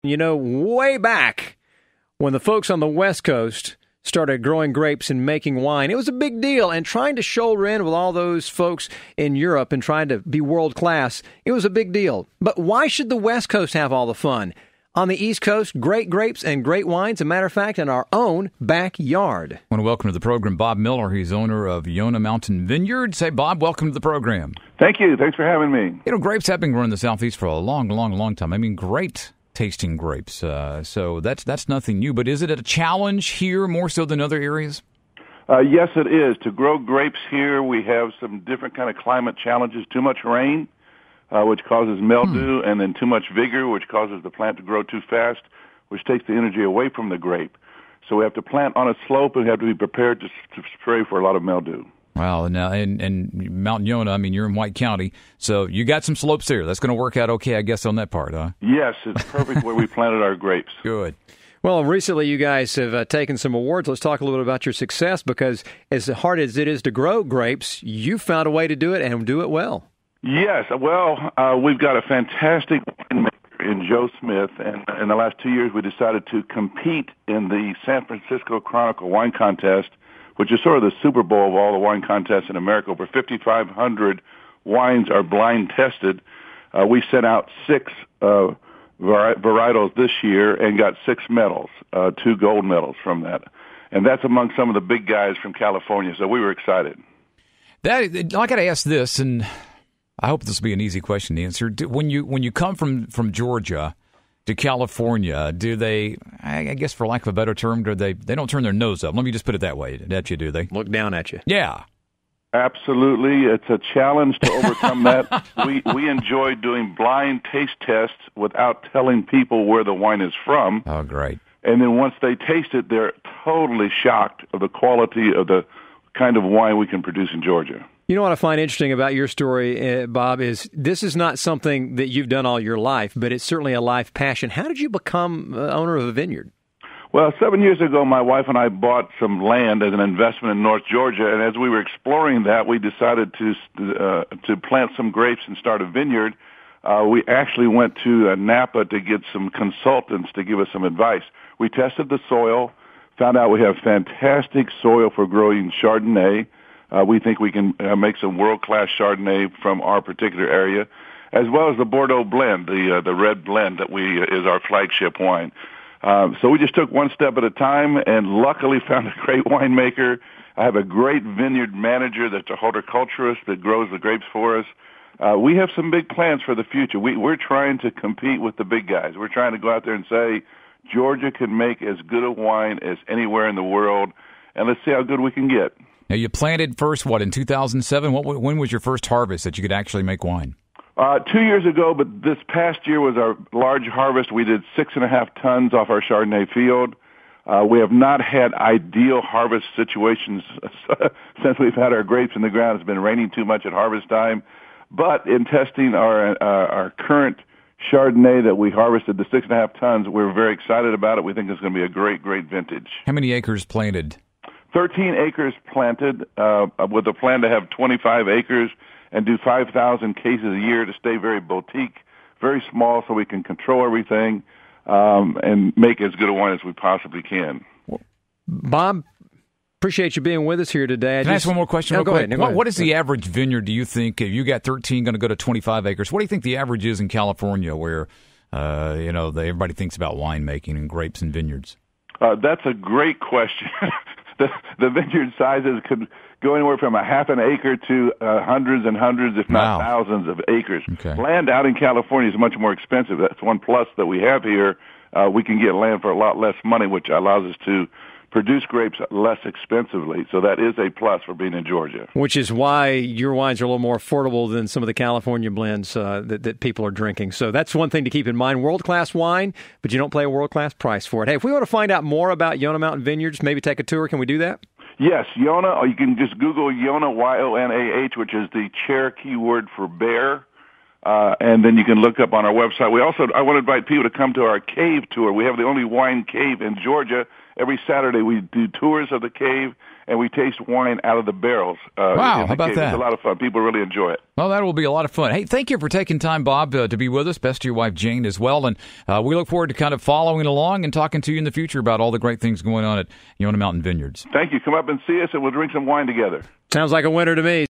You know, way back when the folks on the West Coast started growing grapes and making wine, it was a big deal. And trying to shoulder in with all those folks in Europe and trying to be world class, it was a big deal. But why should the West Coast have all the fun? On the East Coast, great grapes and great wines, a matter of fact, in our own backyard. I want to welcome to the program Bob Miller. He's owner of Yonah Mountain Vineyards. Hey, Bob, welcome to the program. Thank you. Thanks for having me. You know, grapes have been grown in the Southeast for a long time. I mean, great tasting grapes. So that's nothing new. But is it a challenge here more so than other areas? Yes, it is. To grow grapes here, we have some different kind of climate challenges. Too much rain, which causes mildew, and then too much vigor, which causes the plant to grow too fast, which takes the energy away from the grape. So we have to plant on a slope and have to be prepared to spray for a lot of mildew. Wow, now and Mount Yonah, I mean, you're in White County, so you got some slopes there. That's going to work out okay, I guess, on that part, huh? Yes, it's perfect where we planted our grapes. Good. Well, recently you guys have taken some awards. Let's talk a little bit about your success, because as hard as it is to grow grapes, you found a way to do it and do it well. Yes, well, we've got a fantastic winemaker in Joe Smith, and in the last 2 years we decided to compete in the San Francisco Chronicle wine contest, which is sort of the Super Bowl of all the wine contests in America. Over 5,500 wines are blind tested. We sent out 6 varietals this year and got 6 medals, 2 gold medals from that. And that's among some of the big guys from California, so we were excited. I got to ask this, and I hope this will be an easy question to answer. When you come from Georgia to California, do they, I guess for lack of a better term, they don't turn their nose up? Let me just put it that way at you, do they? Look down at you. Yeah. Absolutely. It's a challenge to overcome that. We enjoy doing blind taste tests without telling people where the wine is from. Oh, great. And then once they taste it, they're totally shocked of the quality of the kind of wine we can produce in Georgia. You know what I find interesting about your story, Bob, is this is not something that you've done all your life, but it's certainly a life passion. How did you become owner of a vineyard? Well, 7 years ago, my wife and I bought some land as an investment in North Georgia, and as we were exploring that, we decided to plant some grapes and start a vineyard. We actually went to NAPA to get some consultants to give us some advice. We tested the soil, found out we have fantastic soil for growing Chardonnay. We think we can make some world-class Chardonnay from our particular area, as well as the Bordeaux blend, the red blend that is our flagship wine. So we just took one step at a time and luckily found a great winemaker. I have a great vineyard manager that's a horticulturist that grows the grapes for us. We have some big plans for the future. We're trying to compete with the big guys. We're trying to go out there and say, Georgia can make as good a wine as anywhere in the world, and let's see how good we can get. Now, you planted first, in 2007? When was your first harvest that you could actually make wine? 2 years ago, but this past year was our large harvest. We did 6.5 tons off our Chardonnay field. We have not had ideal harvest situations since we've had our grapes in the ground. It's been raining too much at harvest time. But in testing our current Chardonnay that we harvested, the 6.5 tons, we're very excited about it. We think it's going to be a great vintage. How many acres planted? 13 acres planted, with a plan to have 25 acres and do 5,000 cases a year to stay very boutique, very small, so we can control everything and make as good a wine as we possibly can. Bob, appreciate you being with us here today. Can I ask one more question real quick? Go ahead. What is the average vineyard, do you think? If you got 13 going to go to 25 acres, what do you think the average is in California where, everybody thinks about winemaking and grapes and vineyards? That's a great question. The vineyard sizes could go anywhere from a half an acre to hundreds and hundreds, if not thousands of acres. Okay. Land out in California is much more expensive. That's one plus that we have here. We can get land for a lot less money, which allows us to produce grapes less expensively. So that is a plus for being in Georgia. Which is why your wines are a little more affordable than some of the California blends that people are drinking. So that's one thing to keep in mind. World-class wine, but you don't pay a world-class price for it. Hey, if we want to find out more about Yonah Mountain Vineyards, maybe take a tour, can we do that? Yes, Yonah, or you can just Google Yonah, Y-O-N-A-H, which is the Cherokee word for bear. And then you can look up on our website. I want to invite people to come to our cave tour. We have the only wine cave in Georgia. every Saturday we do tours of the cave, and we taste wine out of the barrels. Wow, how about cave. that? It's a lot of fun. People really enjoy it. Well, that will be a lot of fun. Hey, thank you for taking time, Bob, to be with us. Best to your wife, Jane, as well. And we look forward to kind of following along and talking to you in the future about all the great things going on at Yonah Mountain Vineyards. Thank you. Come up and see us, and we'll drink some wine together. Sounds like a winner to me.